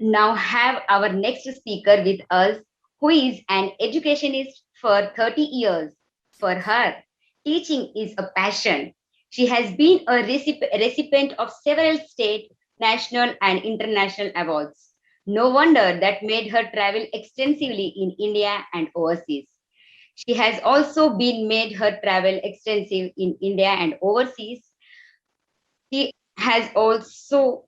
now have our next speaker with us, who is an educationist for 30 years. For her, teaching is a passion. She has been a recipient of several state, national, and international awards. No wonder that made her travel extensively in India and overseas. She has also been made her travel extensive in India and overseas. She has also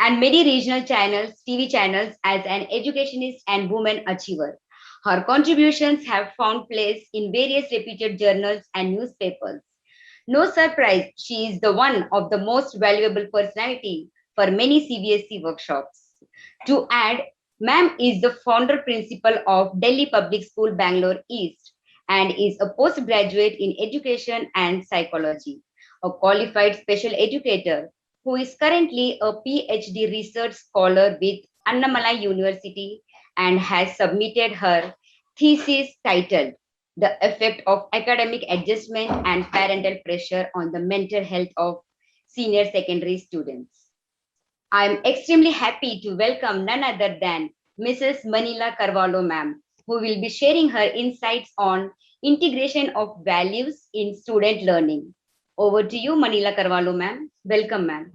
and many regional channels, TV channels as an educationist and woman achiever. Her contributions have found place in various reputed journals and newspapers. No surprise, she is the one of the most valuable personality for many CBSE workshops. To add, Ma'am is the founder principal of Delhi Public School, Bangalore East, and is a postgraduate in education and psychology, a qualified special educator who is currently a PhD research scholar with Annamalai University and has submitted her thesis titled The Effect of Academic Adjustment and Parental Pressure on the Mental Health of Senior Secondary Students. I'm extremely happy to welcome none other than Mrs. Manila Carvalho, ma'am, who will be sharing her insights on integration of values in student learning. Over to you, Manila Carvalho, ma'am. Welcome, ma'am.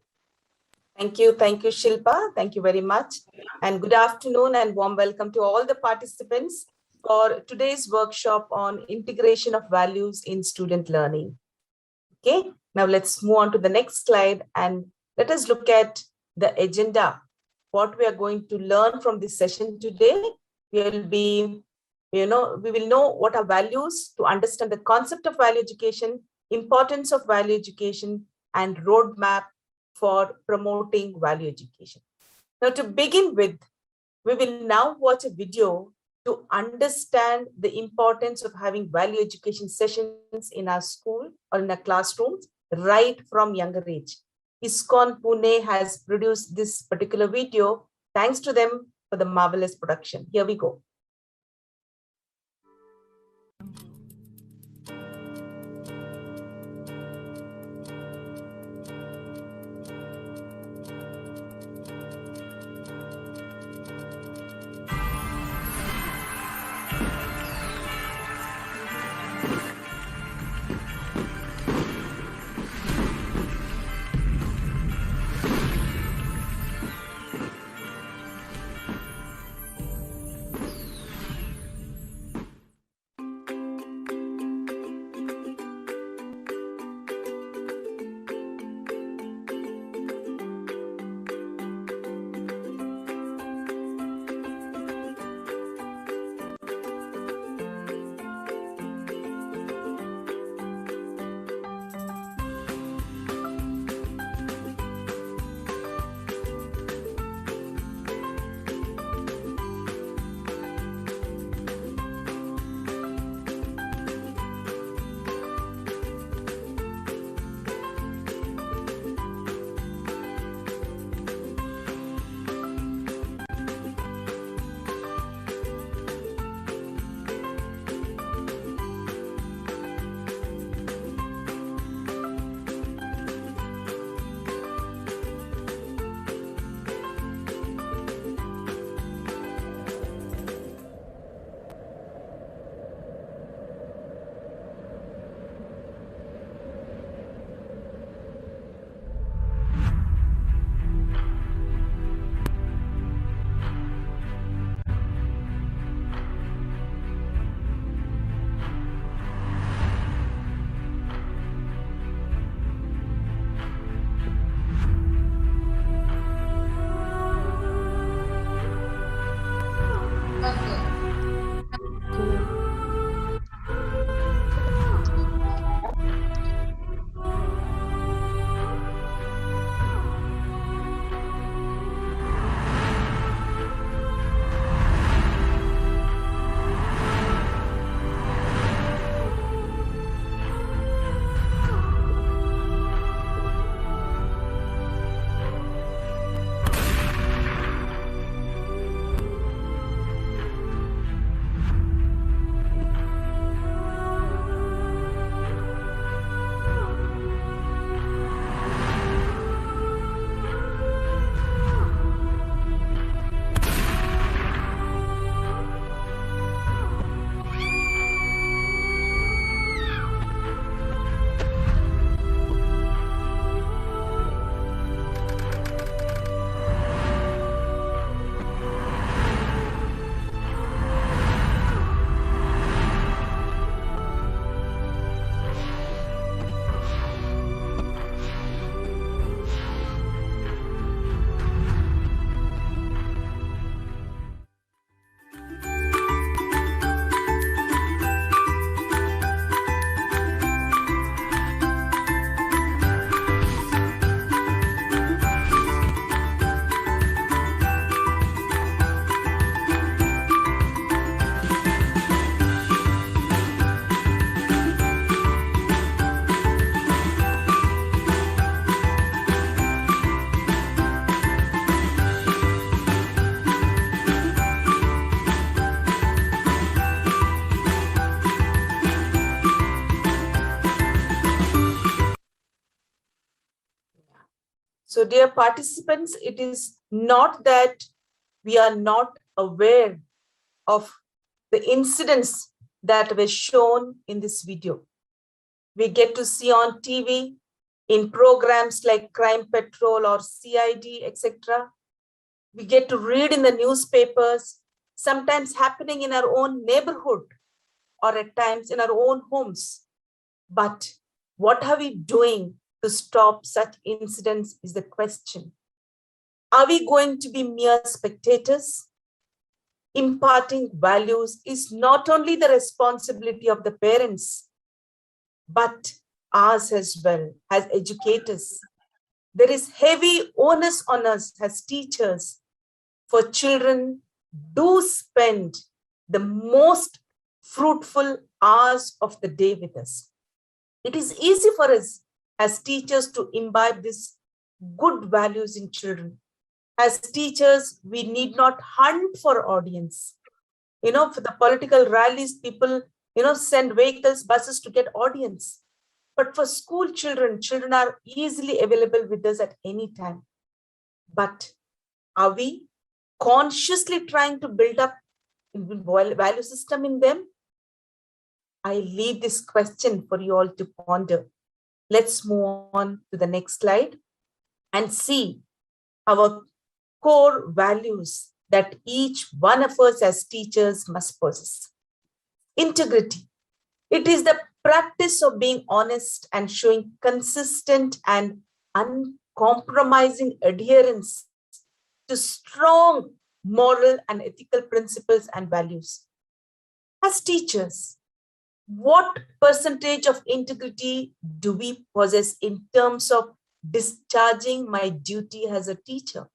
Thank you, Shilpa. Thank you very much. And good afternoon and warm welcome to all the participants for today's workshop on integration of values in student learning. Okay, now let's move on to the next slide and let us look at the agenda. What we are going to learn from this session today. We will know what are values, to understand the concept of value education, importance of value education, and roadmap for promoting value education. Now, to begin with, we will now watch a video to understand the importance of having value education sessions in our school or in our classrooms right from younger age. ISKCON Pune has produced this particular video. Thanks to them for the marvelous production. Here we go. So dear participants, it is not that we are not aware of the incidents that were shown in this video. We get to see on TV, in programs like Crime Patrol or CID, etc. We get to read in the newspapers, sometimes happening in our own neighborhood or at times in our own homes. But what are we doing to stop such incidents is the question. Are we going to be mere spectators? Imparting values is not only the responsibility of the parents, but ours as well as educators. There is heavy onus on us as teachers, for children do spend the most fruitful hours of the day with us. It is easy for us as teachers to imbibe these good values in children. As teachers, we need not hunt for audience. For the political rallies, people, send vehicles, buses to get audience. But for school children, children are easily available with us at any time. But are we consciously trying to build up a value system in them? I leave this question for you all to ponder. Let's move on to the next slide and see our core values that each one of us as teachers must possess. Integrity. It is the practice of being honest and showing consistent and uncompromising adherence to strong moral and ethical principles and values. As teachers, what percentage of integrity do we possess in terms of discharging my duty as a teacher?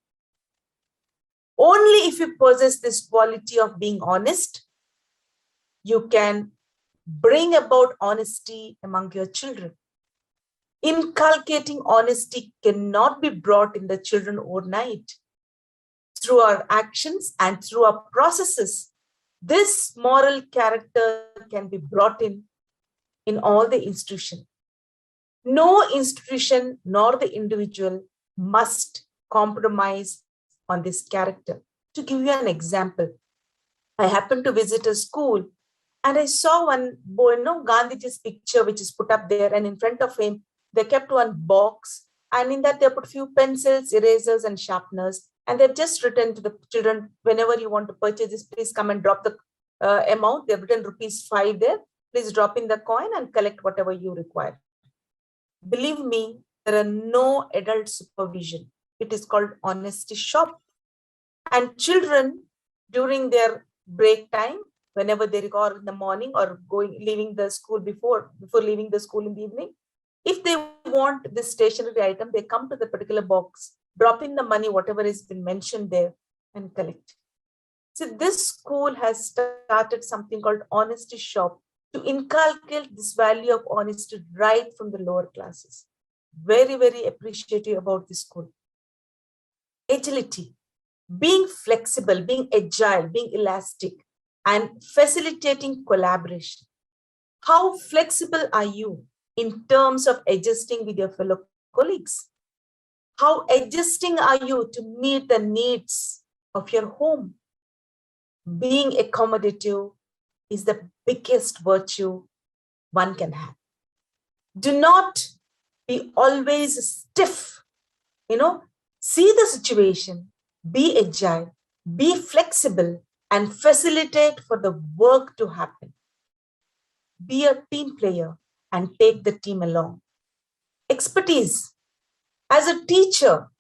Only if you possess this quality of being honest, you can bring about honesty among your children. Inculcating honesty cannot be brought in the children overnight. Through our actions and through our processes, this moral character can be brought in all the institutions. No institution nor the individual must compromise on this character. To give you an example, I happened to visit a school and I saw one boy, Gandhiji's picture, which is put up there, and in front of him, they kept one box, and in that they put few pencils, erasers, and sharpeners, and they've just written to the children, whenever you want to purchase this, please come and drop the amount. They've written ₹5 there. Please drop in the coin and collect whatever you require. Believe me, there are no adult supervision. It is called honesty shop. And children, during their break time, whenever they record in the morning or leaving the school before leaving the school in the evening, if they want this stationery item, they come to the particular box, drop in the money, whatever has been mentioned there, and collect. So this school has started something called honesty shop to inculcate this value of honesty right from the lower classes. Very, very appreciative about this school. Agility, being flexible, being agile, being elastic, and facilitating collaboration. How flexible are you in terms of adjusting with your fellow colleagues? How adjusting are you to meet the needs of your home? Being accommodative is the biggest virtue one can have. Do not be always stiff. See the situation, be agile, be flexible, and facilitate for the work to happen. Be a team player and take the team along. Expertise. As a teacher,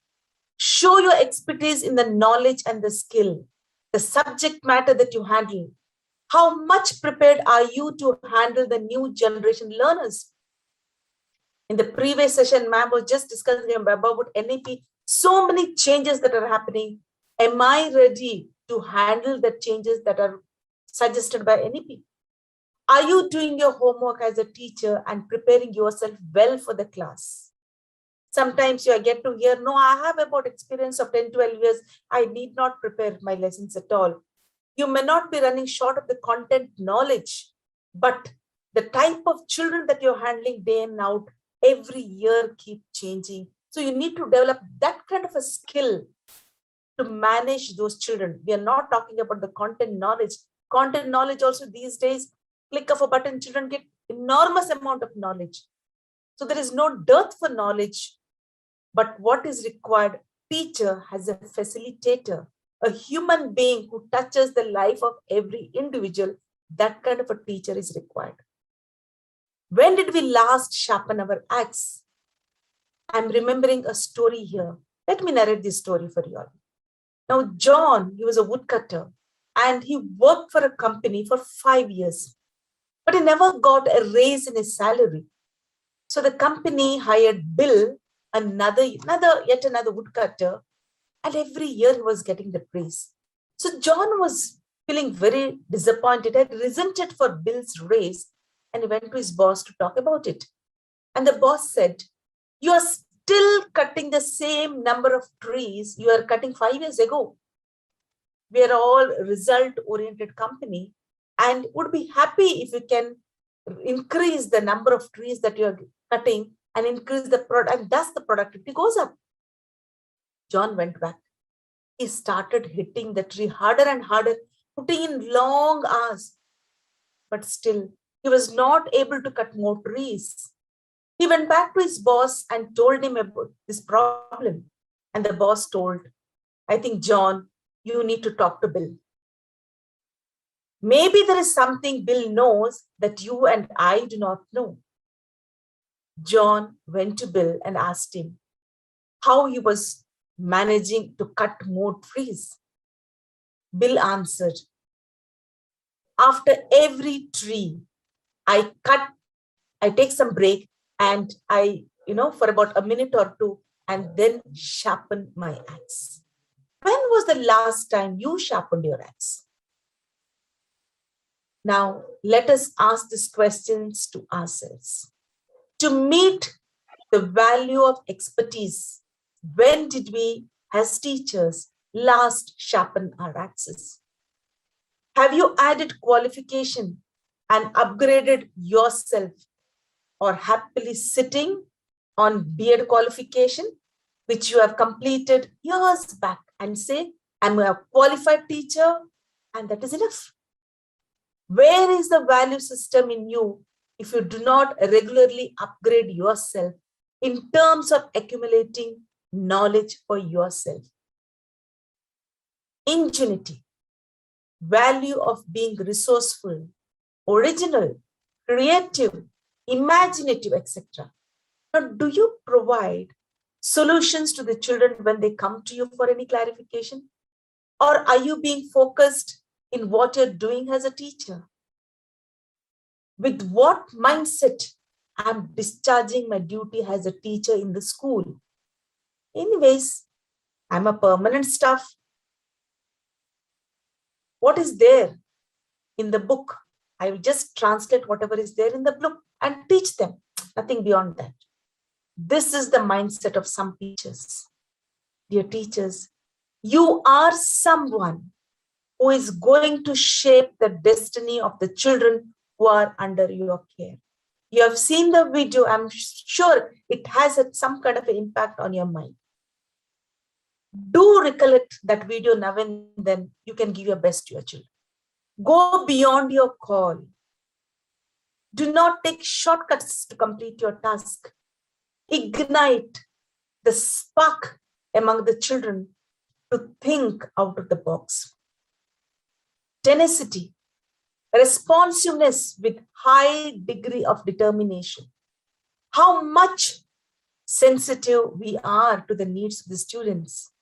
show your expertise in the knowledge and the skill, the subject matter that you handle. How much prepared are you to handle the new generation learners? In the previous session, ma'am was just discussing about NAP, so many changes that are happening. Am I ready to handle the changes that are suggested by NAP? Are you doing your homework as a teacher and preparing yourself well for the class? Sometimes you get to hear, no, I have about experience of 10, 12 years. I need not prepare my lessons at all. You may not be running short of the content knowledge, but the type of children that you're handling day and out, every year keep changing. So So you need to develop that kind of a skill to manage those children. We are not talking about the content knowledge. Content knowledge also these days, click of a button, children get enormous amount of knowledge. So there is no dearth for knowledge, but what is required, teacher has a facilitator, a human being who touches the life of every individual. That kind of a teacher is required. When did we last sharpen our axe? I'm remembering a story here. Let me narrate this story for you all. Now, John, he was a woodcutter and he worked for a company for 5 years, but he never got a raise in his salary. So the company hired Bill, yet another woodcutter, and every year he was getting the praise. So John was feeling very disappointed, had resented for Bill's raise, and he went to his boss to talk about it. And the boss said, "You are still cutting the same number of trees you are cutting 5 years ago. We are all result-oriented company and would be happy if you can increase the number of trees that you are cutting and increase the product, and thus the productivity goes up." John went back. He started hitting the tree harder and harder, putting in long hours. But still, he was not able to cut more trees. He went back to his boss and told him about this problem. And the boss told, "I think, John, you need to talk to Bill. Maybe there is something Bill knows that you and I do not know." John went to Bill and asked him how he was managing to cut more trees. Bill answered, "After every tree I cut, I take some break and I, for about a minute or two, and then sharpen my axe." When was the last time you sharpened your axe? Now, let us ask these questions to ourselves. To meet the value of expertise, when did we, as teachers, last sharpen our axes? Have you added qualification and upgraded yourself, or happily sitting on B.Ed qualification, which you have completed years back, and say, "I'm a qualified teacher," and that is enough? Where is the value system in you if you do not regularly upgrade yourself in terms of accumulating knowledge for yourself? Ingenuity, value of being resourceful, original, creative, imaginative, etc. Now, do you provide solutions to the children when they come to you for any clarification? Or are you being focused in what you're doing as a teacher? With what mindset I'm discharging my duty as a teacher in the school? Anyways, I'm a permanent staff. What is there in the book? I will just translate whatever is there in the book and teach them. Nothing beyond that. This is the mindset of some teachers. Dear teachers, you are someone who is going to shape the destiny of the children who are under your care. You have seen the video. I'm sure it has had some kind of an impact on your mind. Do recollect that video now and then. You can give your best to your children. Go beyond your call. Do not take shortcuts to complete your task. Ignite the spark among the children to think out of the box. Tenacity, responsiveness with high degree of determination. How much sensitive we are to the needs of the students.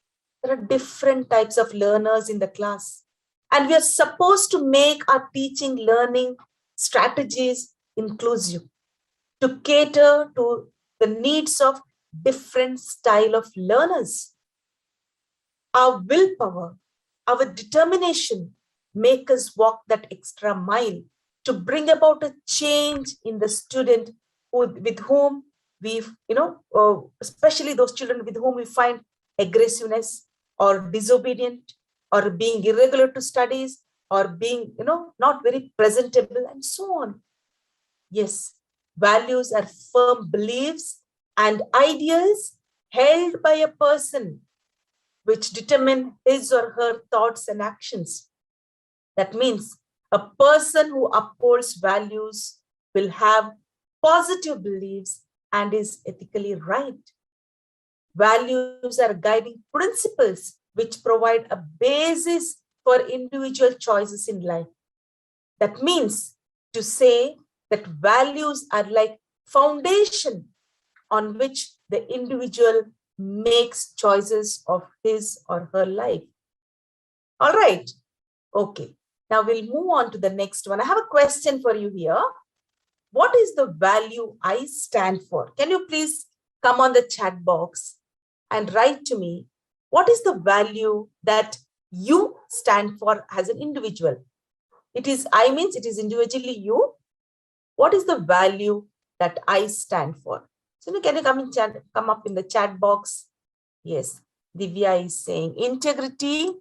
There are different types of learners in the class, and we are supposed to make our teaching learning strategies inclusive to cater to the needs of different style of learners. Our willpower, our determination make us walk that extra mile to bring about a change in the student with whom we've, especially those children with whom we find aggressiveness or disobedient or being irregular to studies or being, not very presentable and so on. Yes, values are firm beliefs and ideas held by a person which determine his or her thoughts and actions. That means a person who upholds values will have positive beliefs and is ethically right. Values are guiding principles which provide a basis for individual choices in life. That means to say that values are like foundation on which the individual makes choices of his or her life. All right. Okay. Now we'll move on to the next one. I have a question for you here. What is the value I stand for? Can you please come on the chat box and write to me, what is the value that you stand for as an individual? It is I means it is individually you. What is the value that I stand for? So can you come up in the chat box? Yes, Divya is saying integrity.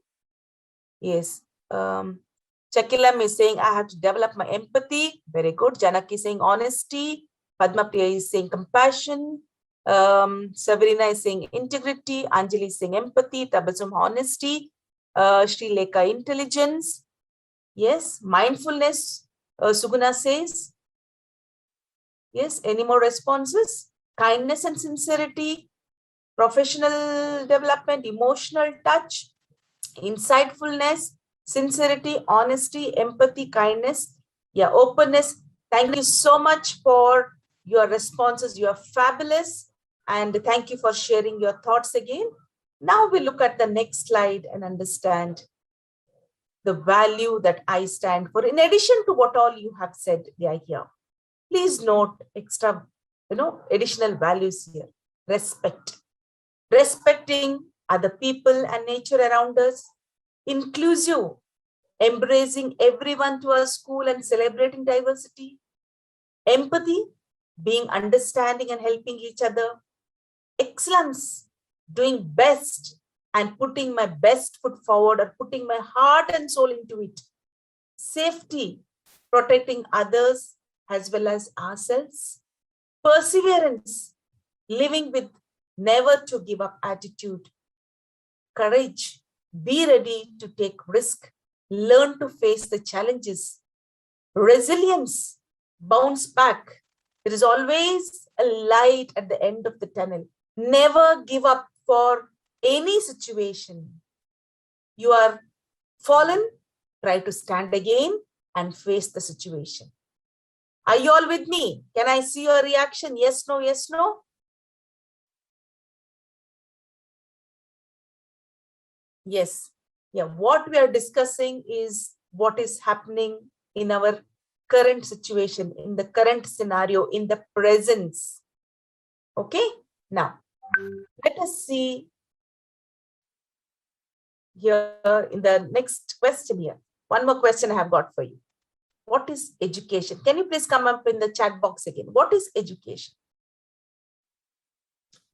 Yes. Chakilam is saying I have to develop my empathy. Very good. Janak is saying honesty. Padma Priya is saying compassion. Sabrina is saying integrity. Anjali is saying empathy. Tabasum honesty. Sri Lekha intelligence. Yes. Mindfulness. Suguna says. Yes. Any more responses? Kindness and sincerity. Professional development. Emotional touch. Insightfulness, sincerity, honesty, empathy, kindness, yeah, openness. Thank you so much for your responses. You are fabulous. And thank you for sharing your thoughts again. Now we look at the next slide and understand the value that I stand for. In addition to what all you have said, they are here. Please note extra, additional values here. Respect. Respecting other people and nature around us. Inclusive, embracing everyone to our school and celebrating diversity. Empathy, being understanding and helping each other. Excellence, doing best and putting my best foot forward or putting my heart and soul into it. Safety, protecting others as well as ourselves. Perseverance, living with never to give up attitude. Courage, be ready to take risk, learn to face the challenges. Resilience, bounce back. There is always a light at the end of the tunnel. Never give up for any situation. You are fallen, try to stand again and face the situation. Are you all with me? Can I see your reaction? Yes, no, yes, no? Yes. Yeah, what we are discussing is what is happening in our current situation, in the current scenario, in the presence. Okay, now let us see here in the next question here. One more question I have got for you. What is education? Can you please come up in the chat box again? What is education?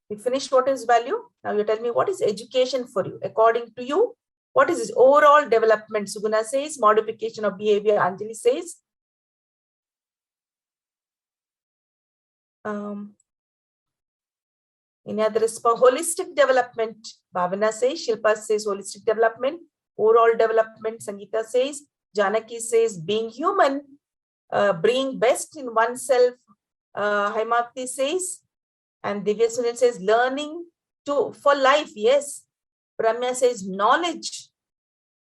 We finished what is value. Now you tell me what is education for you. According to you, what is this overall development? Suguna says modification of behavior. Anjali says any other response? Holistic development. Bhavana says, Shilpa says holistic development. Overall development. Sangeeta says, Janaki says being human, bringing best in oneself. Haimakti says, and Divya Sunil says learning for life. Yes. Pramya says knowledge.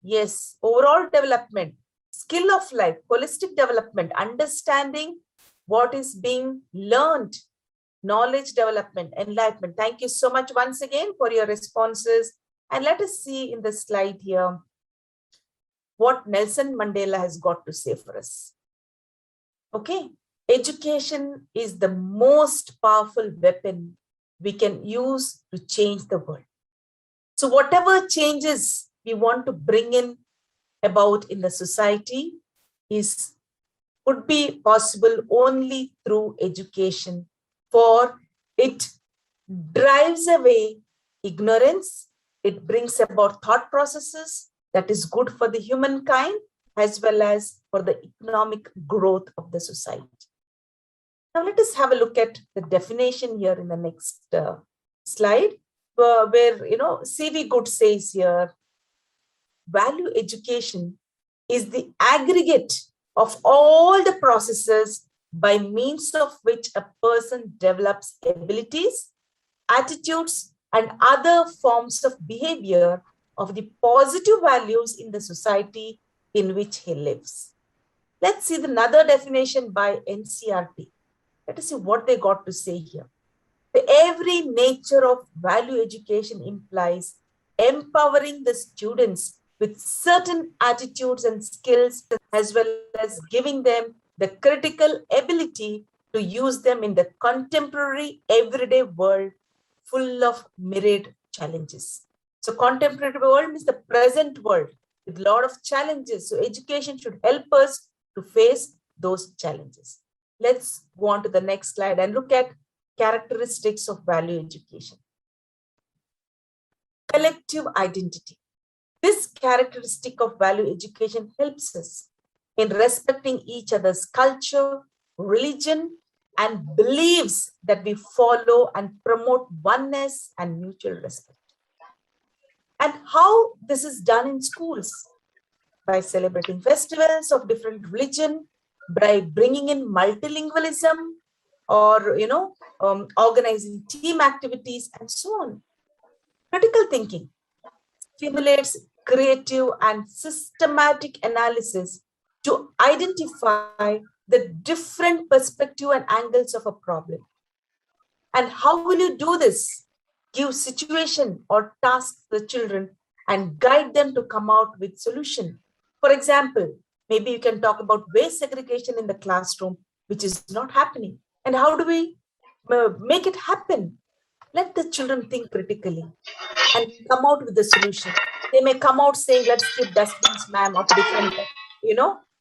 Yes. Overall development, skill of life, holistic development, understanding what is being learned, knowledge development, enlightenment. Thank you so much once again for your responses. And let us see in the slide here what Nelson Mandela has got to say for us. Okay. Education is the most powerful weapon we can use to change the world. So whatever changes we want to bring in about in the society would be possible only through education, for it drives away ignorance, it brings about thought processes that is good for the humankind as well as for the economic growth of the society. Now let us have a look at the definition here in the next slide where, C.V. Good says here, value education is the aggregate of all the processes by means of which a person develops abilities, attitudes, and other forms of behavior of the positive values in the society in which he lives. Let's see another definition by NCRT. Let us see what they got to say here. The every nature of value education implies empowering the students with certain attitudes and skills, as well as giving them the critical ability to use them in the contemporary everyday world full of myriad challenges. So contemporary world means the present world with a lot of challenges. So education should help us to face those challenges. Let's go on to the next slide and look at characteristics of value education. Collective identity. This characteristic of value education helps us in respecting each other's culture, religion, and beliefs that we follow and promote oneness and mutual respect. And how this is done in schools? By celebrating festivals of different religion, by bringing in multilingualism, or organizing team activities and so on. Critical thinking stimulates creative and systematic analysis to identify the different perspective and angles of a problem. And how will you do this? Give situation or task to the children and guide them to come out with solution. For example, maybe you can talk about waste segregation in the classroom, which is not happening. And how do we make it happen? Let the children think critically and come out with the solution. They may come out saying, let's keep dustbins, ma'am, of different,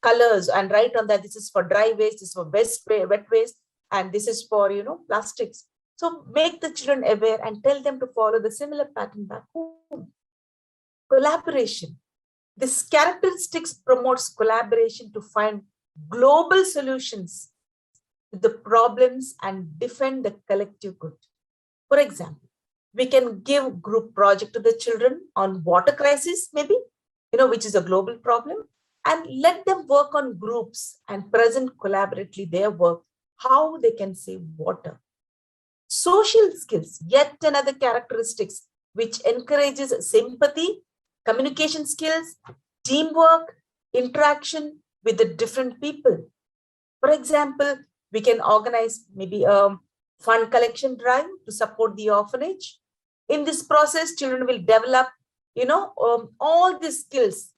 colors, and write on that, this is for dry waste, this is for wet waste, and this is for, plastics. So make the children aware and tell them to follow the similar pattern back home. Collaboration. This characteristics promotes collaboration to find global solutions to the problems and defend the collective good. For example, we can give group project to the children on water crisis, maybe, which is a global problem, and let them work on groups and present collaboratively their work, how they can save water. Social skills, yet another characteristics which encourages sympathy, communication skills, teamwork, interaction with the different people. For example, we can organize maybe a fund collection drive to support the orphanage. In this process, children will develop, all these skills.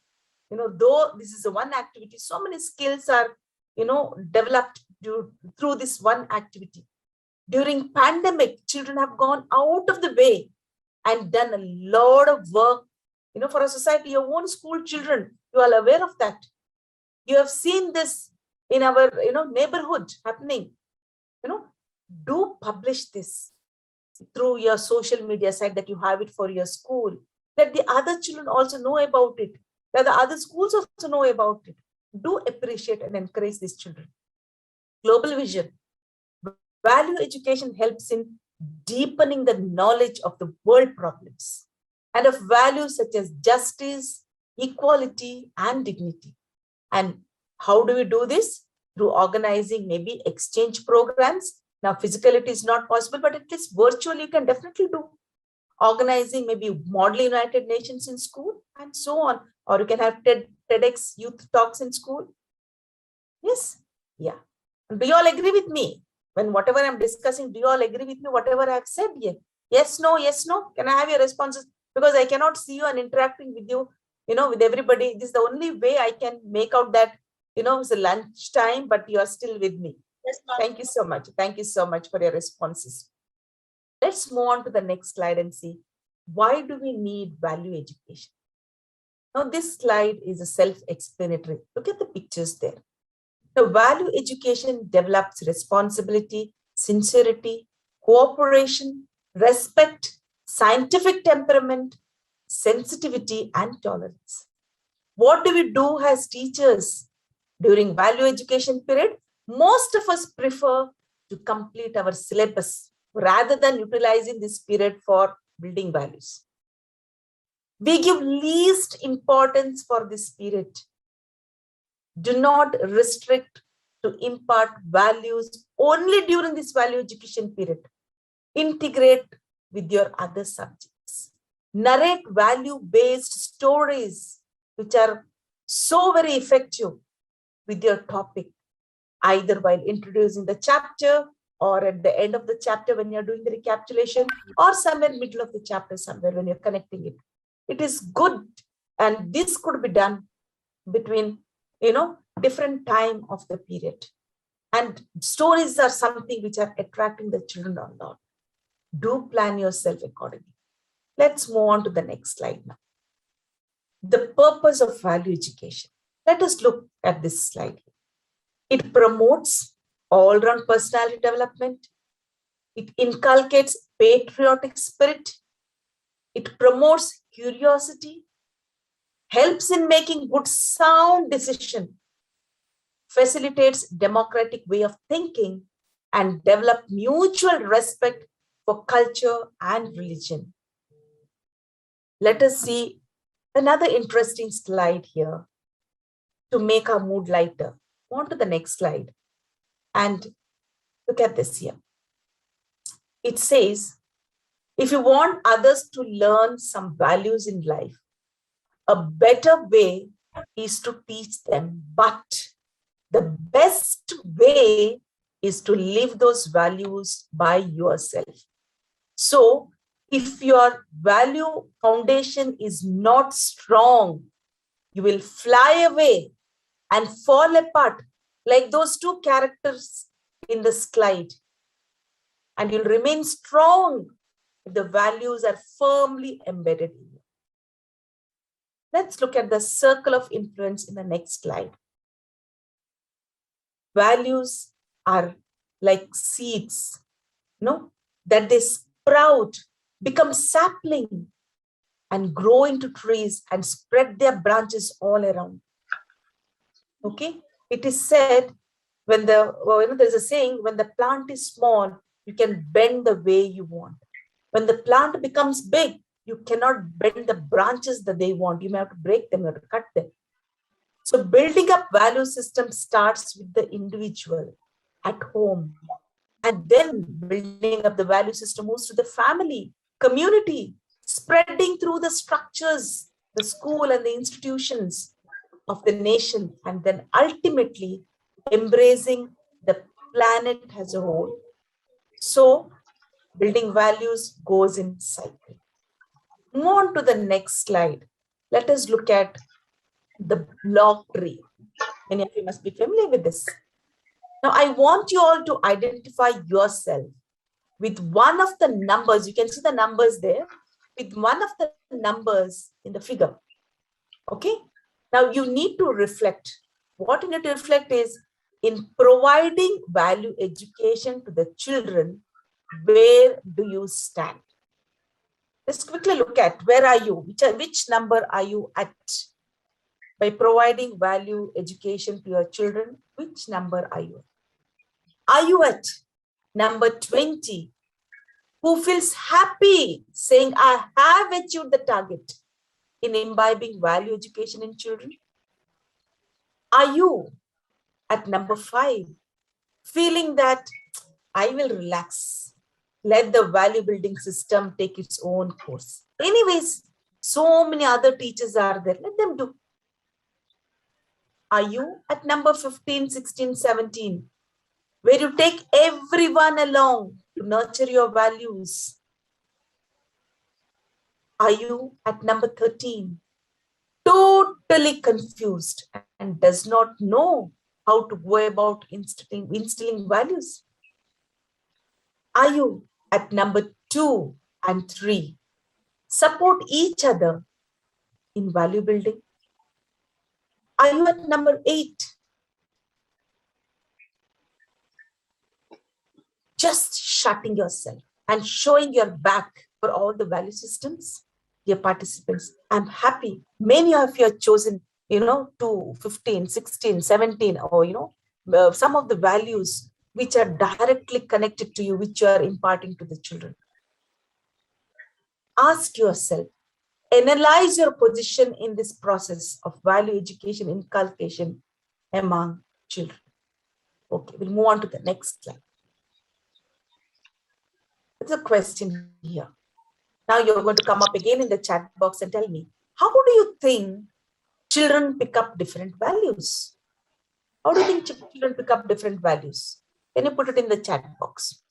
Though this is a one activity, so many skills are, developed through this one activity. During pandemic, children have gone out of the way and done a lot of work, for a society. Your own school children, you are aware of that. You have seen this in our, neighborhood happening. Do publish this through your social media site that you have it for your school. Let the other children also know about it. Let the other schools also know about it. Do appreciate and encourage these children. Global vision. Value education helps in deepening the knowledge of the world problems and of values such as justice, equality, and dignity. And how do we do this? Through organizing maybe exchange programs. Now, physically it is not possible, but at least virtually you can definitely do. Organizing maybe Model United Nations in school and so on. Or you can have TEDx youth talks in school. Yes? Yeah. And do you all agree with me? When whatever I'm discussing, do you all agree with me, whatever I've said here? Yes, no, yes, no? Can I have your responses? Because I cannot see you and interacting with you, with everybody. This is the only way I can make out that, it's a lunch time, but you are still with me. Yes, thank you so much. Thank you so much for your responses. Let's move on to the next slide and see, why do we need value education? Now, this slide is a self-explanatory. Look at the pictures there. The value education develops responsibility, sincerity, cooperation, respect, scientific temperament, sensitivity, and tolerance. What do we do as teachers during value education period? Most of us prefer to complete our syllabus. rather than utilizing this period for building values. We give least importance for this period. Do not restrict to impart values only during this value education period. Integrate with your other subjects. Narrate value-based stories which are so very effective with your topic, either while introducing the chapter or at the end of the chapter when you're doing the recapitulation, or somewhere in the middle of the chapter, somewhere when you're connecting it. It is good, and this could be done between, different time of the period. And stories are something which are attracting the children a lot. Do plan yourself accordingly. Let's move on to the next slide now. The purpose of value education. Let us look at this slide. It promotes all-round personality development. It inculcates patriotic spirit. It promotes curiosity, helps in making good sound decision, facilitates democratic way of thinking, and develop mutual respect for culture and religion. Let us see another interesting slide here to make our mood lighter. On to the next slide and look at this here. It says, if you want others to learn some values in life, a better way is to teach them, but the best way is to live those values by yourself. So if your value foundation is not strong, you will fly away and fall apart like those two characters in the slide. And you'll remain strong if the values are firmly embedded in you. Let's look at the circle of influence in the next slide. Values are like seeds, that they sprout, become sapling, and grow into trees and spread their branches all around. Okay, it is said there's a saying, when the plant is small, you can bend the way you want. When the plant becomes big, you cannot bend the branches that they want. You may have to break them, you have to cut them. So building up value system starts with the individual at home. And then building up the value system moves to the family, community, spreading through the structures, the school and the institutions of the nation, and then ultimately embracing the planet as a whole. So building values goes in cycle. Move on to the next slide. Let us look at the block tree. Many of you must be familiar with this. Now, I want you all to identify yourself with one of the numbers. You can see the numbers there, with one of the numbers in the figure. Okay. Now, you need to reflect. What you need to reflect is, in providing value education to the children, where do you stand? Let's quickly look at, where are you? Which number are you at? By providing value education to your children, which number are you at? Are you at number 20, who feels happy saying, I have achieved the target in imbibing value education in children? Are you at number 5, feeling that I will relax, let the value building system take its own course? Anyways, so many other teachers are there, let them do. Are you at number 15, 16, 17, where you take everyone along to nurture your values? Are you at number 13, totally confused and does not know how to go about instilling values? Are you at number 2 and 3, support each other in value building? Are you at number 8, just shutting yourself and showing your back for all the value systems? Dear participants, I'm happy many of you have chosen, 2, 15, 16, 17, or, some of the values which are directly connected to you, which you are imparting to the children. Ask yourself, analyze your position in this process of value education inculcation among children. Okay, we'll move on to the next slide. There's a question here. Now you're going to come up again in the chat box and tell me, how do you think children pick up different values? How do you think children pick up different values? Can you put it in the chat box?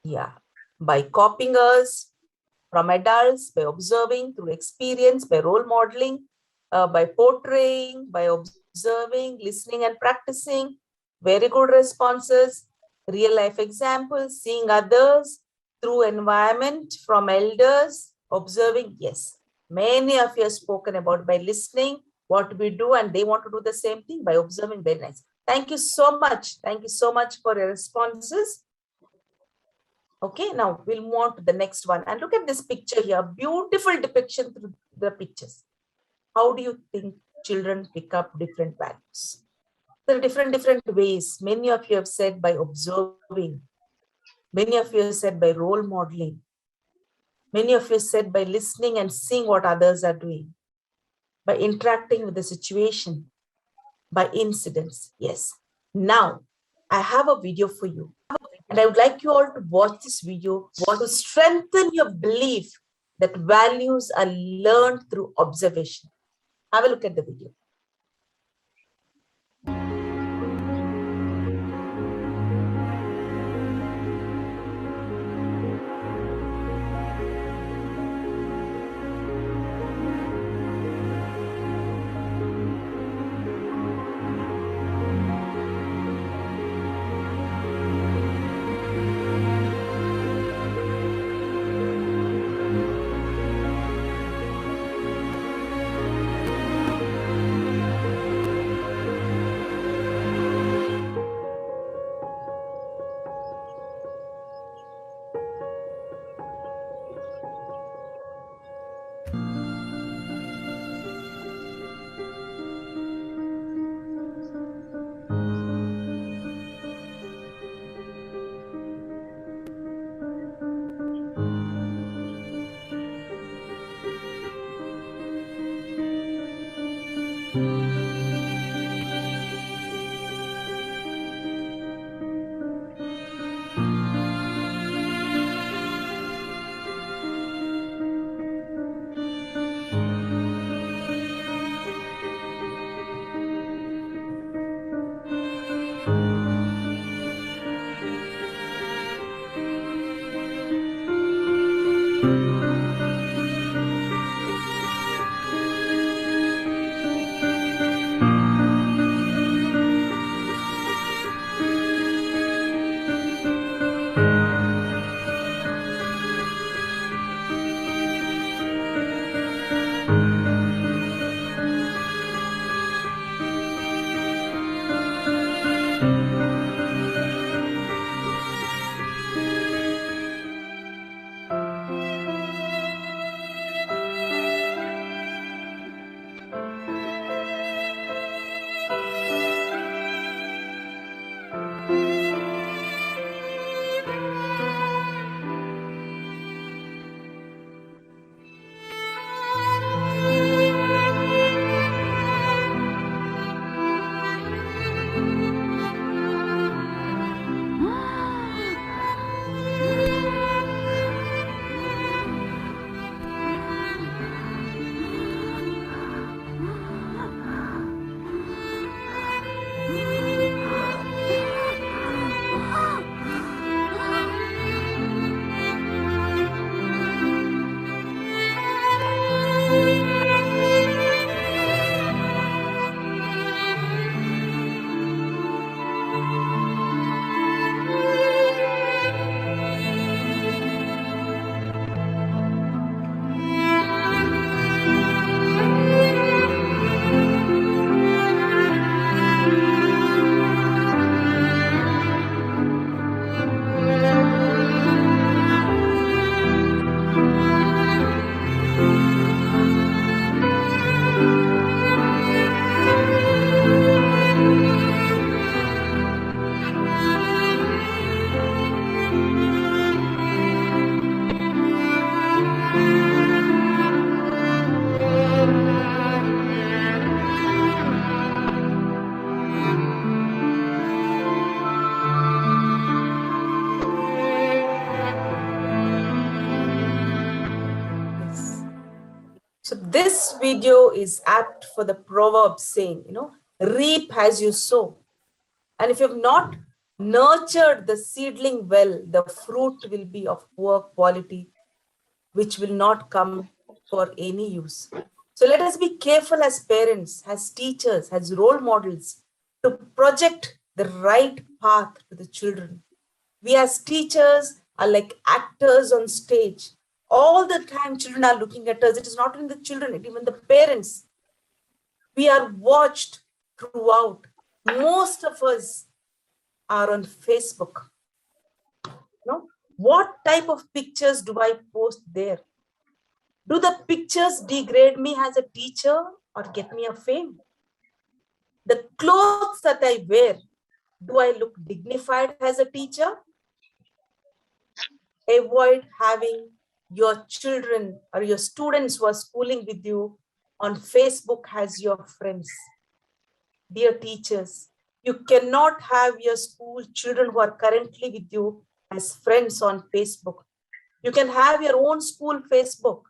Yeah, by copying us from adults, by observing through experience, by role modeling, by portraying, by observing, listening and practicing, very good responses, real life examples, seeing others through environment from elders, observing, yes. Many of you have spoken about by listening, what we do, and they want to do the same thing by observing. Very nice. Thank you so much. Thank you so much for your responses. Okay, now we'll move on to the next one. And look at this picture here, beautiful depiction through the pictures. How do you think children pick up different values? There are different ways. Many of you have said by observing. Many of you have said by role modeling. Many of you said by listening and seeing what others are doing, by interacting with the situation, by incidents. Yes. Now, I have a video for you. And I would like you all to watch this video to strengthen your belief that values are learned through observation. Have a look at the video. This video is apt for the proverb saying, reap as you sow. And if you have not nurtured the seedling well, the fruit will be of poor quality, which will not come for any use. So let us be careful as parents, as teachers, as role models to project the right path to the children. We as teachers are like actors on stage. All the time children are looking at us. It is not only the children, it even the parents. We are watched throughout. Most of us are on Facebook. What type of pictures do I post there? Do the pictures degrade me as a teacher or get me a fame? The clothes that I wear, do I look dignified as a teacher? Avoid having your children or your students who are schooling with you on Facebook as your friends. Dear teachers, you cannot have your school children who are currently with you as friends on Facebook. You can have your own school Facebook,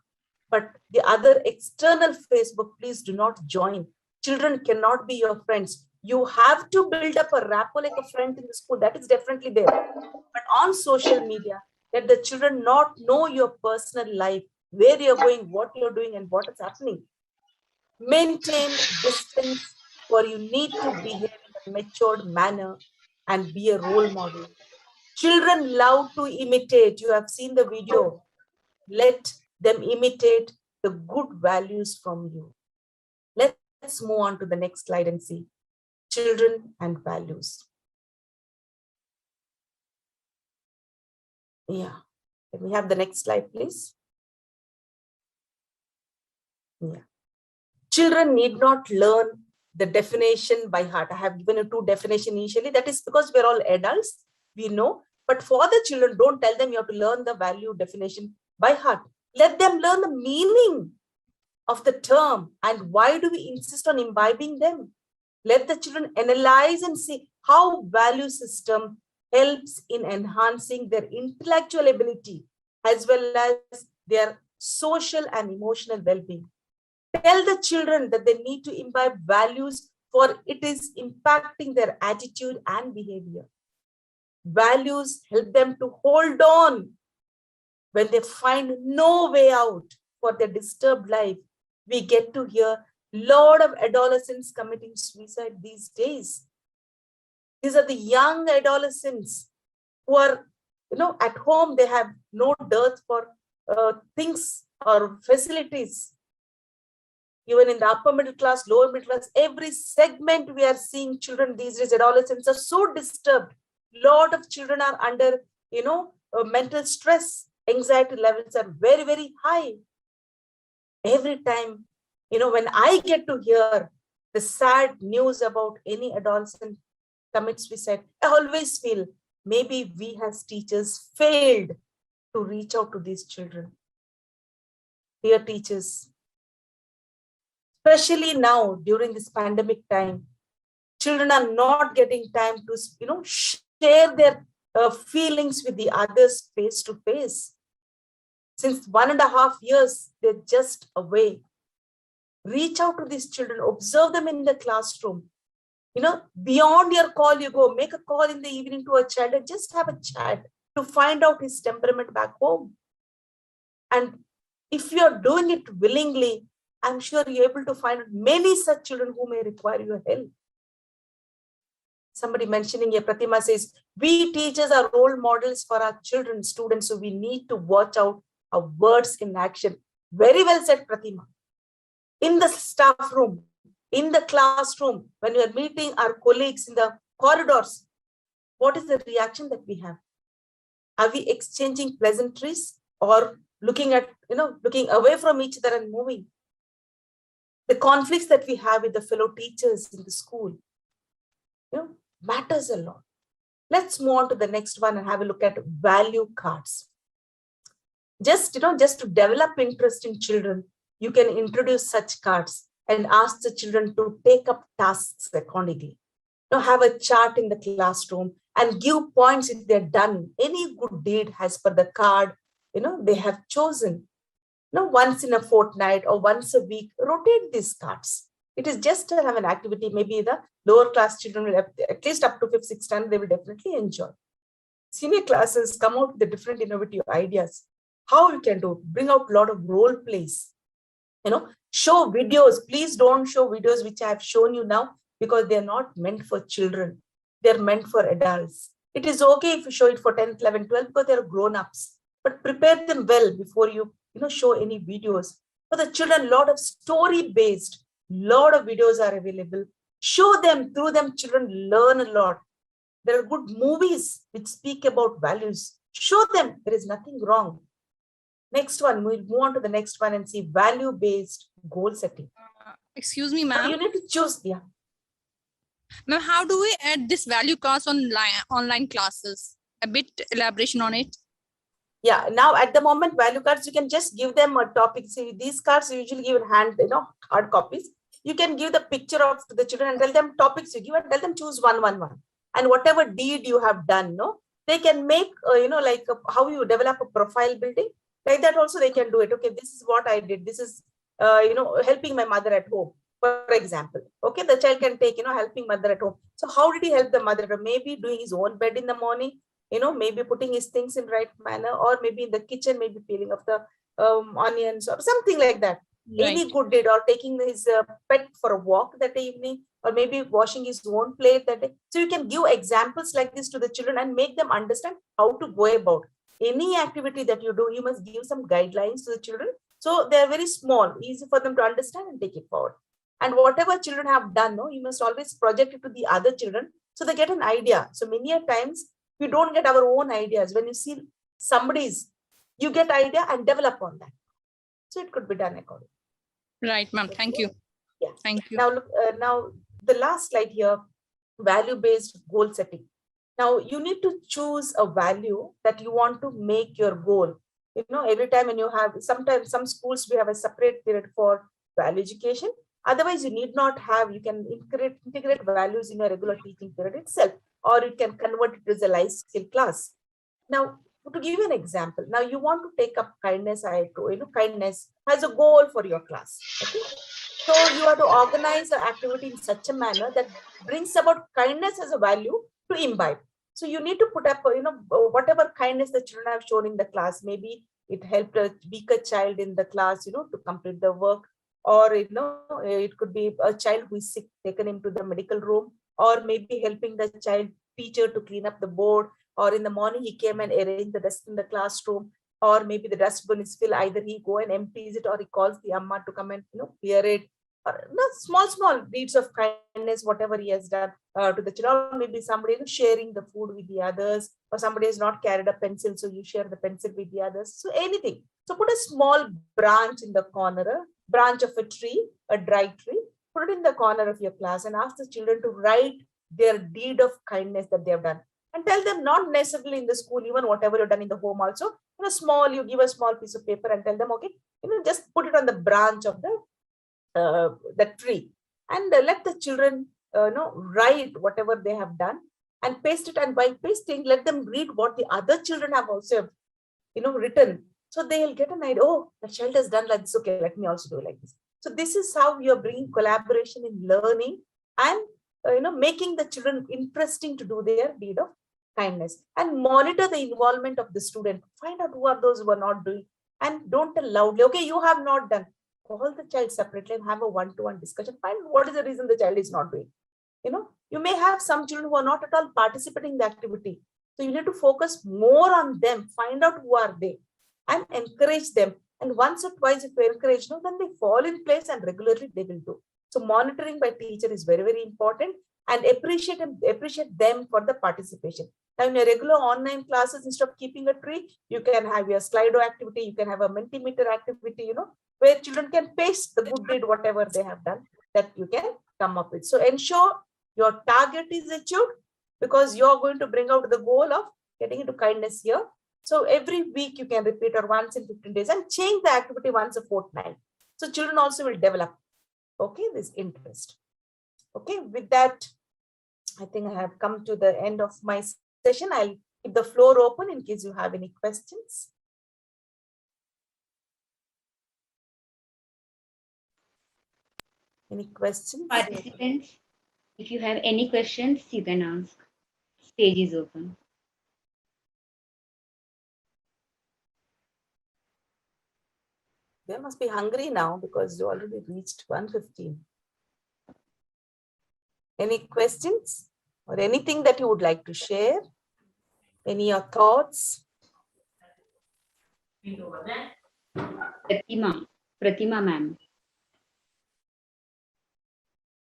but the other external Facebook, please do not join. Children cannot be your friends. You have to build up a rapport like a friend in the school. That is definitely there. But on social media, let the children not know your personal life, where you're going, what you're doing, and what is happening. Maintain distance, for you need to behave in a matured manner and be a role model. Children love to imitate. You have seen the video. Let them imitate the good values from you. Let's move on to the next slide and see children and values. Yeah. Can we have the next slide, please? Yeah. Children need not learn the definition by heart. I have given you two definitions initially. That is because we're all adults, we know. But for the children, don't tell them you have to learn the value definition by heart. Let them learn the meaning of the term and why do we insist on imbibing them. Let the children analyze and see how value system helps in enhancing their intellectual ability as well as their social and emotional well-being. Tell the children that they need to imbibe values, for it is impacting their attitude and behavior. Values help them to hold on when they find no way out for their disturbed life. We get to hear a lot of adolescents committing suicide these days. These are the young adolescents who are, at home, they have no dearth for things or facilities. Even in the upper middle class, lower middle class, every segment we are seeing children these days, adolescents are so disturbed. A lot of children are under, mental stress. Anxiety levels are very, very high. Every time, when I get to hear the sad news about any adolescent commits suicide, I always feel maybe we as teachers failed to reach out to these children. Dear teachers, especially now during this pandemic time, children are not getting time to, share their feelings with the others face to face. Since 1.5 years, they're just away. Reach out to these children, observe them in the classroom. Beyond your call, you go, make a call in the evening to a child and just have a chat to find out his temperament back home. And if you're doing it willingly, I'm sure you're able to find many such children who may require your help. Somebody mentioning here, Pratima says, we teachers are role models for our children, students, so we need to watch out our words in action. Very well said, Pratima. In the staff room, in the classroom, when we are meeting our colleagues in the corridors, what is the reaction that we have? Are we exchanging pleasantries or looking away from each other and moving? The conflicts that we have with the fellow teachers in the school, matters a lot. Let's move on to the next one and have a look at value cards. Just to develop interest in children, you can introduce such cards and ask the children to take up tasks accordingly. Have a chart in the classroom and give points if they're done any good deed as per the card, they have chosen. once in a fortnight or once a week, rotate these cards. It is just to have an activity. Maybe the lower class children will have, at least up to 5th, 6th standard, they will definitely enjoy. Senior classes come out with the different innovative ideas. How you can do, bring out a lot of role plays. Show videos. Please don't show videos which I have shown you now, because they're not meant for children. They're meant for adults. It is okay if you show it for 10th, 11th, 12th, because they're grown-ups. But prepare them well before you, show any videos. For the children, a lot of story-based, lot of videos are available. Show them, through them, children learn a lot. There are good movies which speak about values. Show them, there is nothing wrong. Next one, we'll move on to the next one and see value-based goal setting. Excuse me, ma'am. You need to choose, yeah. Ma'am, how do we add this value cards on online classes? A bit elaboration on it. Yeah, now at the moment, value cards, you can just give them a topic. See, these cards you usually give in hand, hard copies. You can give the picture of the children and tell them topics you give and tell them choose one. And whatever deed you have done, they can make, like how you develop a profile building. Like that also they can do it. Okay, this is what I did. This is, helping my mother at home, for example. Okay, the child can take, helping mother at home. So how did he help the mother? Maybe doing his own bed in the morning, maybe putting his things in right manner, or maybe in the kitchen, maybe peeling of the onions or something like that. Right. Any good deed, or taking his pet for a walk that evening, or maybe washing his own plate that day. So you can give examples like this to the children and make them understand how to go about. Any activity that you do, you must give some guidelines to the children. So they're very small, easy for them to understand and take it forward. And whatever children have done, you must always project it to the other children so they get an idea. So many a times we don't get our own ideas. When you see somebody's, you get idea and develop on that. So it could be done accordingly. Right, ma'am. Thank you. Yeah. Thank you. Now, look, now the last slide here, value-based goal setting. Now you need to choose a value that you want to make your goal. Every time when you have, sometimes some schools, we have a separate period for value education. Otherwise, you need not have, you can integrate values in your regular teaching period itself, or you can convert it as a life skill class. Now, to give you an example, now you want to take up kindness, kindness as a goal for your class. Okay. So you have to organize the activity in such a manner that brings about kindness as a value to imbibe. So you need to put up, whatever kindness the children have shown in the class. Maybe it helped a weaker child in the class, to complete the work. Or, it could be a child who is sick, taken him to the medical room, or maybe helping the child teacher to clean up the board. Or in the morning, he came and arranged the desk in the classroom. Or maybe the dustbin is filled, either he go and empties it, or he calls the amma to come and, clear it. Small deeds of kindness, whatever he has done to the children. Or maybe somebody sharing the food with the others, or somebody has not carried a pencil, so you share the pencil with the others. So anything. So put a small branch in the corner, a branch of a tree, a dry tree, put it in the corner of your class and ask the children to write their deed of kindness that they have done. And tell them, not necessarily in the school, even whatever you've done in the home also, you give a small piece of paper and tell them, okay, just put it on the branch of the tree, and let the children write whatever they have done and paste it. And by pasting, let them read what the other children have also written, so they'll get an idea. Oh, the child has done like this, okay, let me also do like this. So this is how you're bringing collaboration in learning and making the children interesting to do their deed of kindness. And monitor the involvement of the student. Find out who are those who are not doing, and don't tell loudly, okay, you have not done. Call the child separately and have a one-to-one discussion. Find what is the reason the child is not doing. You may have some children who are not at all participating in the activity. So you need to focus more on them, find out who are they, and encourage them. And once or twice, if you encourage them, then they fall in place and regularly they will do. So monitoring by teacher is very, very important, and appreciate them for the participation. Now in your regular online classes, instead of keeping a tree, you can have your Slido activity, you can have a Mentimeter activity, where children can paste the good deed, whatever they have done, that you can come up with. So ensure your target is achieved, because you're going to bring out the goal of getting into kindness here. So every week you can repeat, or once in 15 days, and change the activity once a fortnight. So children also will develop, okay, this interest. Okay, with that, I think I have come to the end of my session. I'll keep the floor open in case you have any questions. Any questions? Participants, if you have any questions, you can ask. Stage is open. They must be hungry now because you already reached 1:15. Any questions or anything that you would like to share? Any your thoughts? Pratima, Pratima ma'am.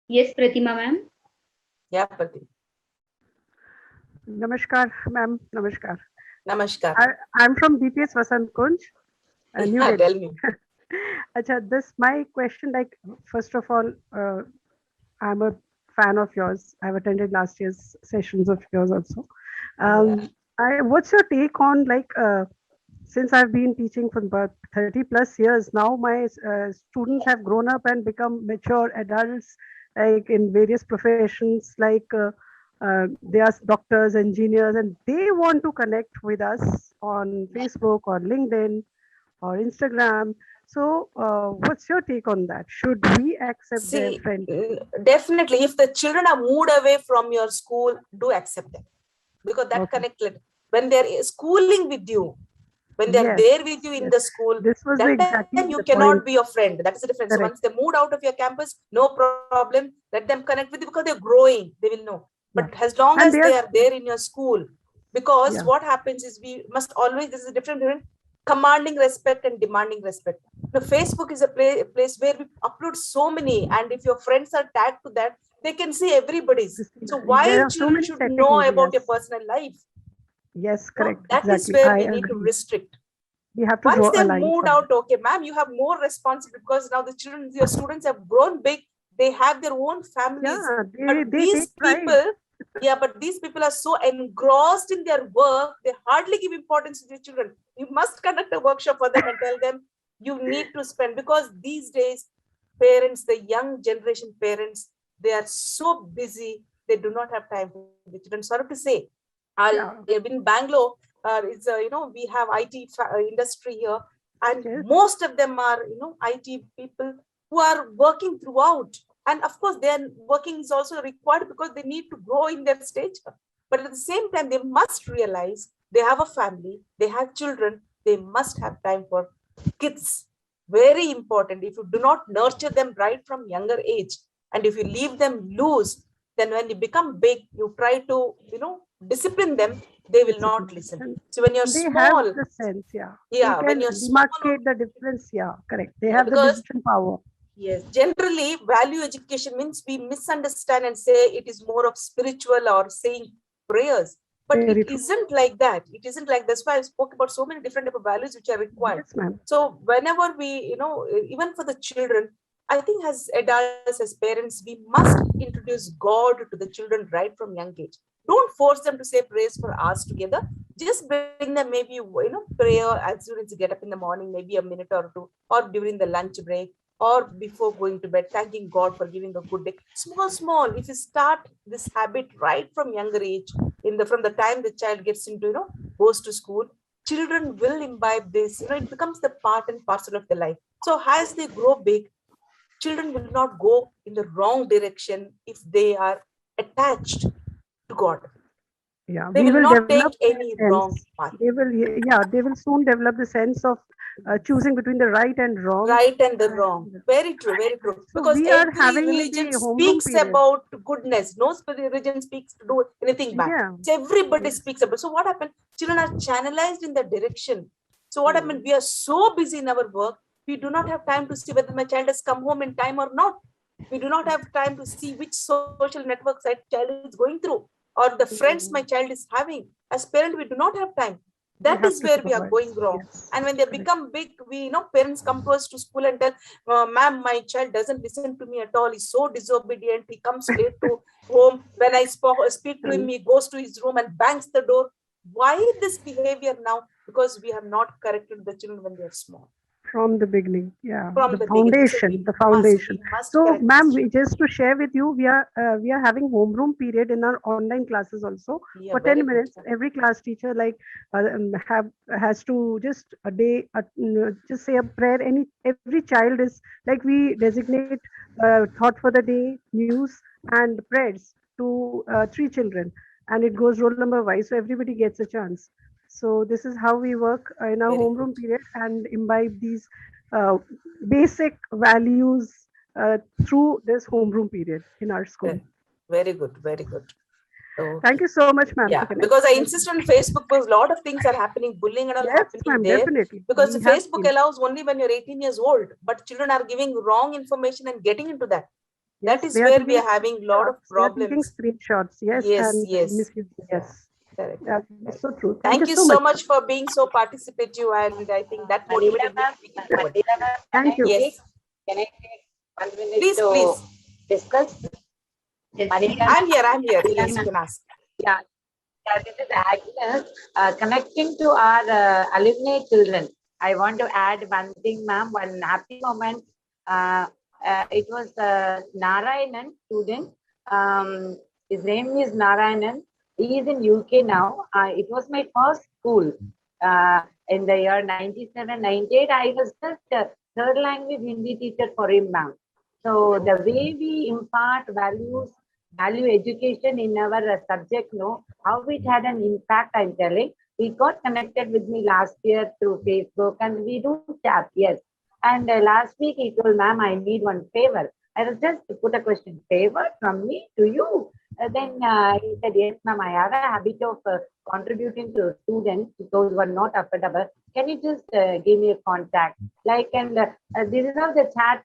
Yes, Pratima ma'am. Yeah, Pati. Namaskar, ma'am. Namaskar. Namaskar. I'm from DPS Vasant Kunj, New Yeah, Delhi. tell me. Acha, this my question. Like, first of all, I'm a fan of yours. I've attended last year's sessions of yours also. Yeah. What's your take on like? Since I've been teaching for about 30 plus years now, my students have grown up and become mature adults, like in various professions, like they are doctors, engineers, and they want to connect with us on Facebook or LinkedIn or Instagram. So, what's your take on that? Should we accept their See, friend? definitely, if the children are moved away from your school, do accept them because that Okay. connected. When they're schooling with you, when they're Yes. there with you in Yes. the school, This was that exactly time you the cannot point. be your friend. That is the difference. So Correct. once they moved out of your campus, no problem. Let them connect with you because they're growing. They will know. Yeah. But as long And as they they are, are there in your school, because yeah. what happens is we must always, this is a different between commanding respect and demanding respect. The Facebook is a place where we upload so many, and if your friends are tagged to that, they can see everybody's. So There why are so children many should know settings. about your Yes. personal life? Yes, No, correct. that is Exactly. where I we need to agree. restrict. We have to Once draw a they've line moved somewhere. out, okay, ma'am, you have more responsibility because now the children, your students have grown big. They have their own families. Yeah, But they these take pride. people, but these people are so engrossed in their work, they hardly give importance to their children. You must conduct a workshop for them and tell them you need to spend, because these days, parents, the young generation parents, they are so busy, they do not have time for the children. Sorry to say, Yeah. in Bangalore, it's we have IT industry here, and Yes. most of them are IT people who are working throughout. And of course, their working is also required because they need to grow in their stature. But at the same time, they must realize they have a family, they have children, they must have time for kids. Very important. If you do not nurture them right from younger age, and if you leave them loose, then when you become big, you try to discipline them, they will not listen. And So when you're they have small, the sense, yeah. They yeah, when can you're small, demarcate the difference, yeah, correct. They yeah, have the because decision power. yes, generally value education means we misunderstand and say it is more of spiritual or saying prayers, but Very it true. isn't like that. It isn't like that's why I spoke about so many different type of values which are required. Yes, ma'am. So whenever we, even for the children, I think as adults, as parents, we must introduce God to the children right from young age. Don't force them to say prayers for hours together. Just bring them maybe, prayer as soon as you get up in the morning, maybe a minute or two, or during the lunch break, or before going to bed, thanking God for giving a good day. Small. If you start this habit right from younger age, from the time the child gets into, goes to school, children will imbibe this. It becomes the part and parcel of their life. So as they grow big, children will not go in the wrong direction if they are attached to God. Yeah, They we will will not develop take any that wrong sense. path. They will soon develop the sense of choosing between the right and wrong. Right and the wrong. Very true, very true. So Because we are every having religion the homeroom speaks period. about goodness. No religion speaks to do anything bad. Yeah. So everybody Yes. speaks about. So what happened? Children are channelized in that direction. So what happened? We are so busy in our work, we do not have time to see whether my child has come home in time or not. We do not have time to see which social networks that child is going through, or the friends my child is having. As parent, we do not have time. We That have is to where we are going supervise. wrong. Yes. And when they Correct. become big, parents come to us to school and tell, ma'am, my child doesn't listen to me at all. He's so disobedient. He comes late to home. When I speak to him, he goes to his room and bangs the door. Why this behavior now? Because we have not corrected the children when they are small. From the beginning, yeah, from the the beginning. So foundation, the must, foundation. we must So, correct ma'am, this. just to share with you, we are having homeroom period in our online classes also Yeah, for very 10 good. minutes. Every class teacher have has to just a day just say a prayer. Every child is like we designate thought for the day, news, and prayers to three children, and it goes roll number wise. So everybody gets a chance. So this is how we work in our Very good. homeroom period and imbibe these uh, basic values through this homeroom period in our school. Very good. Very good. So Thank you so much, ma'am, to yeah, connect. because I insist on Facebook because a lot of things are happening, bullying and all Yes, happening ma'am, there. definitely. Because We have Facebook seen. allows only when you're 18 years old, but children are giving wrong information and getting into that. That Yes, is they are where we taking are having a lot of screenshots. They are taking problems. screenshots. Yes, Yes, and yes. misusing. Yeah, Yes, correct. yeah, Correct. so true. Thank you Thank you so so much. much for being so participative, and I think that Manila motivated me ma'am, to take it forward. can Thank I you. Yes, take 1 minute please, to please. discuss? Manila I'm here. Yes, you ma'am. can ask. Yeah, yeah, this is Agnes. Connecting to our alumni children, I want to add one thing, ma'am. One happy moment. Uh, it was Narayanan student. Um, his name is Narayanan. He is in UK now. It was my first school in the year 97, 98. I was just third language Hindi teacher for him, ma'am. So the way we impart values, value education in our subject, no, how it had an impact, I'm telling. He got connected with me last year through Facebook and we do chat, yes. And last week he told, ma'am, I need one favor. I was just to put a question, favor from me to you. Then he said, yes, ma'am, I have a habit of contributing to students, those who are not affordable. Can you just give me a contact? Like, and this is how the chat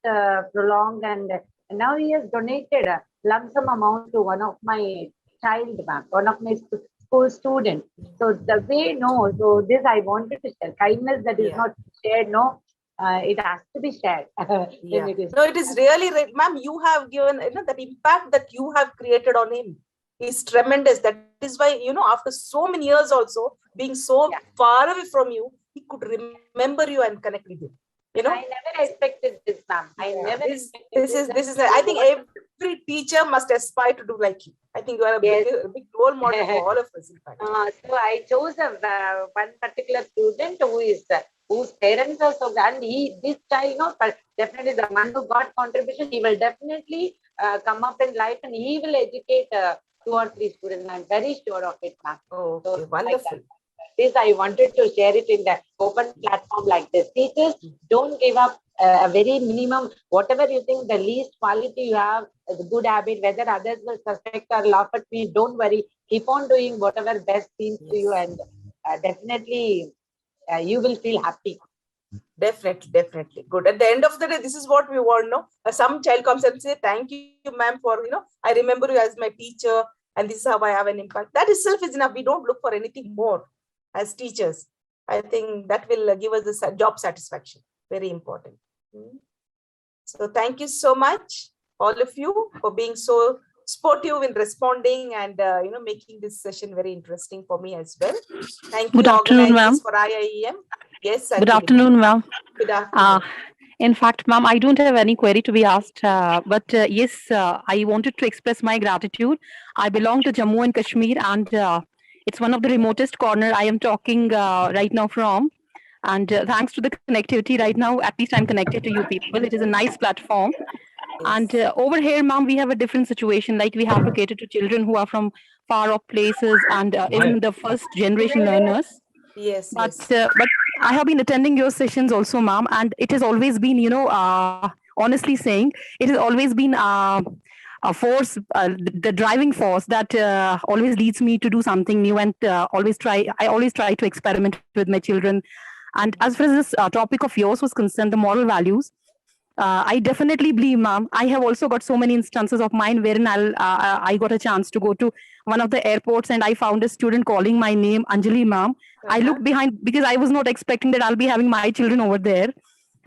prolonged, and now he has donated a lump sum amount to one of my child, ma'am, one of my school students. So the way, no, so this I wanted to share. Kindness that is Yeah. not shared, no, it has to be shared. Yeah. No, it is really, ma'am, you have given, that impact that you have created on him is tremendous. That is why, after so many years also, being so Yeah. far away from you, he could remember you and connect with you. I never expected this, ma'am. I never expected This is, I think every teacher must aspire to do like you. I think you are a Yes. big role model for all of us, in fact. So I chose one particular student who is whose parents are so glad. This child, but definitely the one who got contribution, he will definitely come up in life and he will educate 2 or 3 students. I'm very sure of it, ma'am. Okay, So wonderful. this I wanted to share it in the open platform like this. Teachers, don't give up a very minimum, whatever you think the least quality you have, the good habit, whether others will suspect or laugh at me, don't worry. Keep on doing whatever best seems to you, and definitely you will feel happy. Definitely. Good. At the end of the day, this is what we want, no? Some child comes and say, thank you, ma'am, for, I remember you as my teacher, and this is how I have an impact. That itself is enough. We don't look for anything more as teachers. I think that will give us the job satisfaction. Very important. So thank you so much, all of you, for being so sportive in responding and, making this session very interesting for me as well. Thank Good you, afternoon, ma'am. organizers for IIEM. Yes, Good Anjali. afternoon, ma'am. Good afternoon. In fact, ma'am, I don't have any query to be asked, but yes, I wanted to express my gratitude. I belong to Jammu and Kashmir, and it's one of the remotest corner I am talking right now from. And thanks to the connectivity right now, at least I'm connected to you people. It is a nice platform. And over here, ma'am, we have a different situation. Like we have to cater to children who are from far off places and even the first generation learners. Yes, But I have been attending your sessions also, ma'am, and it has always been, honestly saying, it has always been a force, the driving force that always leads me to do something new and I always try to experiment with my children. And as far as this topic of yours was concerned, the moral values, I definitely believe, ma'am. I have also got so many instances of mine wherein I got a chance to go to one of the airports and I found a student calling my name, Anjali, ma'am. I looked behind because I was not expecting that I'll be having my children over there,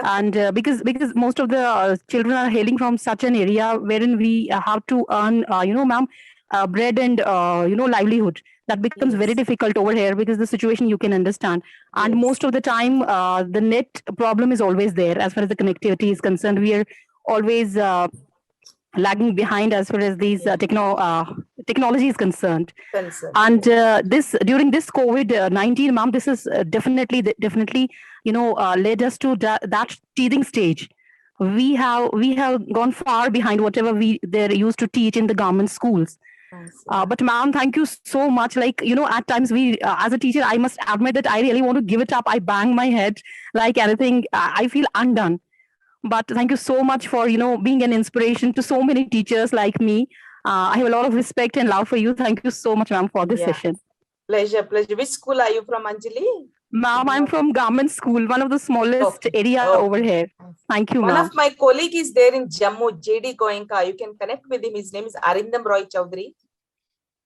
and because most of the children are hailing from such an area wherein we have to earn, ma'am, bread and livelihood. That becomes very Yes. difficult over here because the situation you can understand. And Yes. most of the time, the net problem is always there as far as the connectivity is concerned. We are always lagging behind as far as these technology is concerned. Concern. And this during this COVID-19, ma'am, this is definitely led us to that teething stage. We have gone far behind whatever we they're used to teach in the government schools. But ma'am, thank you so much. Like, at times we, as a teacher, I must admit that I really want to give it up. I bang my head like anything. I feel undone. But thank you so much for, being an inspiration to so many teachers like me. I have a lot of respect and love for you. Thank you so much, ma'am, for this Yeah. session. Pleasure. Which school are you from, Anjali? Ma'am, I'm from government school, one of the smallest area over here. Thank you, One ma'am. of my colleague is there in Jammu, JD Goenka. You can connect with him. His name is Arindam Roy Chowdhury.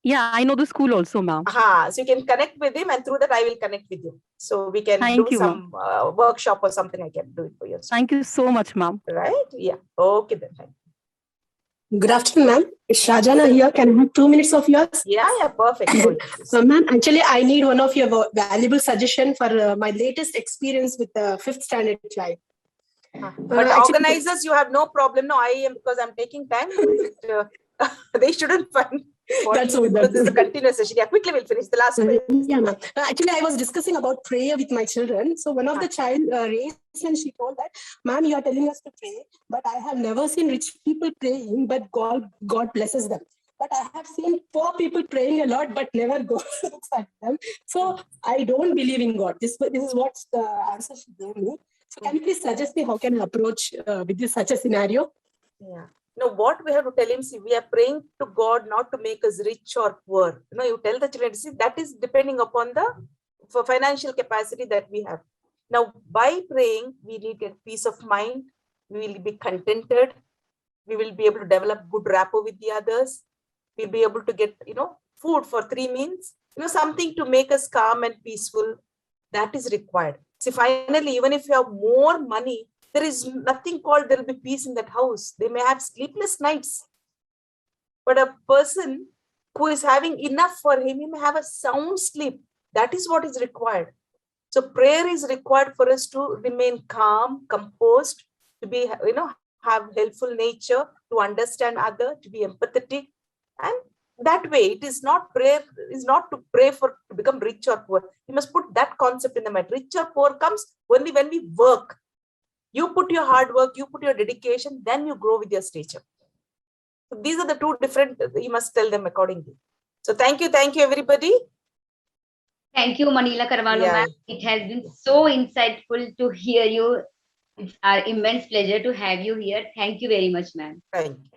Yeah, I know the school also, ma'am. So you can connect with him, and through that I will connect with you. So we can Thank do you, some workshop or something. I can do it for you. Thank you so much, ma'am. Right? Yeah. Okay then. Thank you. Good afternoon, ma'am. It's Shajana here. Can I have 2 minutes of yours? Yeah, perfect. No issues. Ma'am, actually, I need one of your valuable suggestion for my latest experience with the 5th standard child. But organizers, you have no problem. No, I am, because I'm taking time. They shouldn't find. That's this is a continuous session. Yeah, quickly we'll finish the last one. Yeah, ma'am. Actually, I was discussing about prayer with my children. So one of the child raised and she told that, ma'am, you are telling us to pray, but I have never seen rich people praying, but God blesses them. But I have seen poor people praying a lot, but never God looks at them. So I don't believe in God. This is what the answer she gave me. So can you please suggest me how can I approach with this such a scenario? Yeah. No, what we have to tell him, see, we are praying to God not to make us rich or poor. You tell the children, see, that is depending upon the financial capacity that we have. Now, by praying, we need a peace of mind. We will be contented. We will be able to develop good rapport with the others. We'll be able to get, food for 3 meals, something to make us calm and peaceful. That is required. See, finally, even if you have more money, there is nothing called there will be peace in that house. They may have sleepless nights. But a person who is having enough for him, he may have a sound sleep. That is what is required. So prayer is required for us to remain calm, composed, to be, have helpful nature, to understand other, to be empathetic. And that way, it is not prayer, is not to pray to become rich or poor. You must put that concept in the mind. Rich or poor comes only when we work. You put your hard work, you put your dedication, then you grow with your stature. So these are the two different, you must tell them accordingly. So thank you everybody. Thank you, Manila Carvalho, ma'am. It has been so insightful to hear you. It's our immense pleasure to have you here. Thank you very much, ma'am. Thank you.